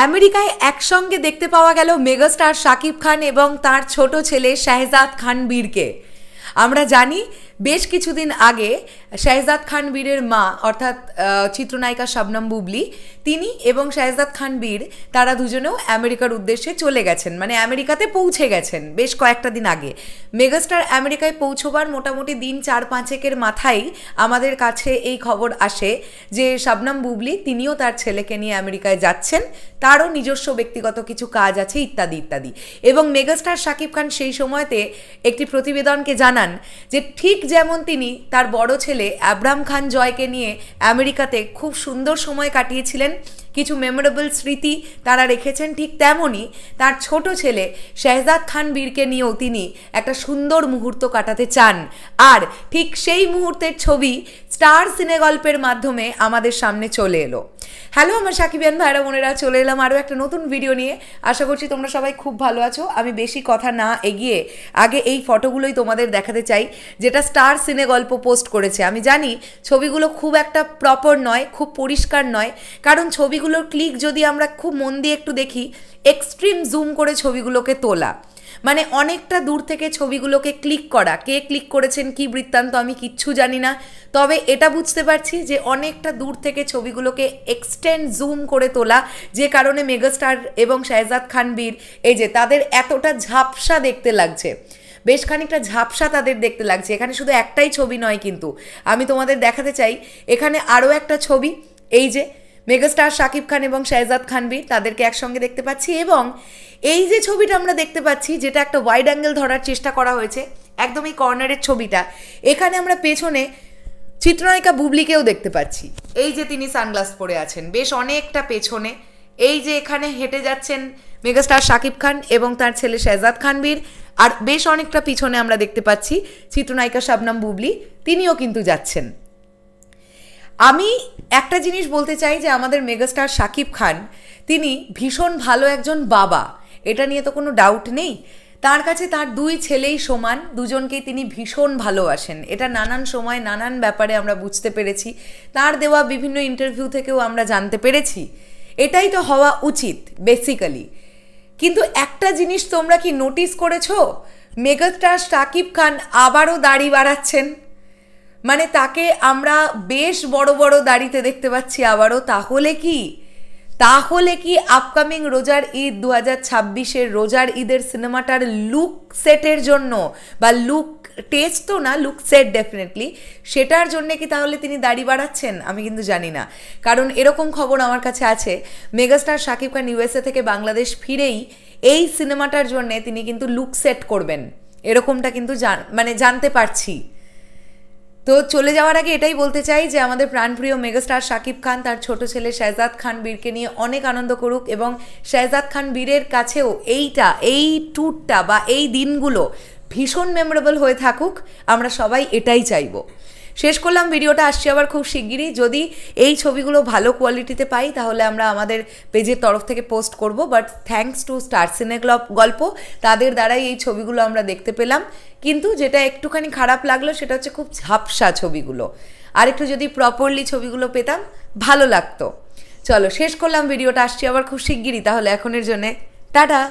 আমেরিকায় একসঙ্গে দেখতে পাওয়া গেল মেগাস্টার শাকিব খান এবং তার ছোট ছেলে শাহজাদ খান বীরকে। আমরা জানি বেশ কিছুদিন আগে শাহজাদ খান বীরের মা অর্থাৎ চিত্রনায়িকা শবনম বুবলি তিনি এবং শাহজাদ খান বীর তারা দুজনেও আমেরিকার উদ্দেশ্যে চলে গেছেন, মানে আমেরিকাতে পৌঁছে গেছেন বেশ কয়েকটা দিন আগে। মেগাস্টার আমেরিকায় পৌঁছবার মোটামুটি দিন 4-5 মাথায় আমাদের কাছে এই খবর আসে যে শবনম বুবলি তিনিও তার ছেলেকে নিয়ে আমেরিকায় যাচ্ছেন, তারও নিজস্ব ব্যক্তিগত কিছু কাজ আছে ইত্যাদি ইত্যাদি। এবং মেগাস্টার শাকিব খান সেই সময়তে একটি প্রতিবেদনকে জানান যে ঠিক যেমন তিনি তার বড় ছেলে আব্রাহাম খান জয়কে নিয়ে আমেরিকাতে খুব সুন্দর সময় কাটিয়েছিলেন, কিছু মেমোরেবল স্মৃতি তারা রেখেছেন, ঠিক তেমনই তার ছোট ছেলে শাহজাদ খান বীরকে নিয়েও তিনি একটা সুন্দর মুহূর্ত কাটাতে চান। আর ঠিক সেই মুহূর্তের ছবি স্টার সিনেগল্পের মাধ্যমে আমাদের সামনে চলে এলো। হ্যালো আমার সাকিবিয়ান ভাইরা বোনেরা, চলে এলাম আরও একটা নতুন ভিডিও নিয়ে। আশা করছি তোমরা সবাই খুব ভালো আছো। আমি বেশি কথা না এগিয়ে আগে এই ফটোগুলোই তোমাদের দেখাতে চাই যেটা স্টার সিনেগল্প পোস্ট করেছে। আমি জানি ছবিগুলো খুব একটা প্রপার নয়, খুব পরিষ্কার নয়, কারণ ছবিগুলোর ক্লিক যদি আমরা খুব মন দিয়ে একটু দেখি, এক্সট্রিম জুম করে ছবিগুলোকে তোলা, মানে অনেকটা দূর থেকে ছবিগুলোকে ক্লিক করা। কে ক্লিক করেছেন কি বৃত্তান্ত আমি কিচ্ছু জানি না, তবে এটা বুঝতে পারছি যে অনেকটা দূর থেকে ছবিগুলোকে এক্সটেন্ড জুম করে তোলা, যে কারণে মেগাস্টার এবং শাহজাদ খান বীর এই যে তাদের এতটা ঝাপসা দেখতে লাগছে, বেশ খানিকটা ঝাপসা তাদের দেখতে লাগছে। এখানে শুধু একটাই ছবি নয়, কিন্তু আমি তোমাদের দেখাতে চাই এখানে আরও একটা ছবি। এই যে মেগাস্টার শাকিব খান এবং শাহজাদ খান বীর তাদেরকে একসঙ্গে দেখতে পাচ্ছি, এবং এই যে ছবিটা আমরা দেখতে পাচ্ছি যেটা একটা ওয়াইড অ্যাঙ্গেল ধরার চেষ্টা করা হয়েছে, একদম এই কর্নারের ছবিটা, এখানে আমরা পেছনে চিত্রনায়িকা বুবলিকেও দেখতে পাচ্ছি। এই যে তিনি সানগ্লাস পরে আছেন বেশ অনেকটা পেছনে, এই যে এখানে হেঁটে যাচ্ছেন মেগাস্টার শাকিব খান এবং তার ছেলে শাহজাদ খান বীর, আর বেশ অনেকটা পিছনে আমরা দেখতে পাচ্ছি চিত্রনায়িকা শবনম বুবলি, তিনিও কিন্তু যাচ্ছেন। আমি একটা জিনিস বলতে চাই যে আমাদের মেগাস্টার শাকিব খান তিনি ভীষণ ভালো একজন বাবা, এটা নিয়ে তো কোনো ডাউট নেই। তার কাছে তার দুই ছেলেই সমান, দুজনকেই তিনি ভীষণ ভালোবাসেন, এটা নানান সময় নানান ব্যাপারে আমরা বুঝতে পেরেছি, তার দেওয়া বিভিন্ন ইন্টারভিউ থেকেও আমরা জানতে পেরেছি। এটাই তো হওয়া উচিত বেসিক্যালি। কিন্তু একটা জিনিস তোমরা কি নোটিস করেছো, মেগাস্টার শাকিব খান আবারও দাড়ি বাড়াচ্ছেন, মানে তাকে আমরা বেশ বড় বড় দাড়িতে দেখতে পাচ্ছি আবারও। তাহলে কি আপকামিং রোজার ঈদ 2026-এর রোজার ঈদের সিনেমাটার লুক সেটের জন্য, বা লুক টেস্ট তো না, লুক সেট ডেফিনেটলি, সেটার জন্য কি তাহলে তিনি দাড়ি বাড়াচ্ছেন? আমি কিন্তু জানি না, কারণ এরকম খবর আমার কাছে আছে মেগাস্টার শাকিব খান ইউএসএ থেকে বাংলাদেশ ফিরেই এই সিনেমাটার জন্য তিনি কিন্তু লুক সেট করবেন, এরকমটা কিন্তু জানতে পারছি। তো চলে যাওয়ার আগে এটাই বলতে চাই যে আমাদের প্রাণপ্রিয় মেগাস্টার শাকিব খান তার ছোট ছেলে শাহজাদ খান বীরকে নিয়ে অনেক আনন্দ করুক, এবং শাহজাদ খান বীরের কাছেও এই ট্যুরটা বা এই দিনগুলো ভীষণ মেমোরেবল হয়ে থাকুক, আমরা সবাই এটাই চাইবো। শেষ করলাম ভিডিওটা, আসছি আবার খুব শিগগিরই। যদি এই ছবিগুলো ভালো কোয়ালিটিতে পাই তাহলে আমরা আমাদের পেজের তরফ থেকে পোস্ট করব, বাট থ্যাঙ্কস টু স্টার সিনেগল্প, তাদের দ্বারাই এই ছবিগুলো আমরা দেখতে পেলাম। কিন্তু যেটা একটুখানি খারাপ লাগলো সেটা হচ্ছে খুব ঝাপসা ছবিগুলো, আর একটু যদি প্রপারলি ছবিগুলো পেতাম ভালো লাগতো। চলো শেষ করলাম ভিডিওটা, আসছি আবার খুব শিগগিরই, তাহলে এখনের জন্যে টাটা।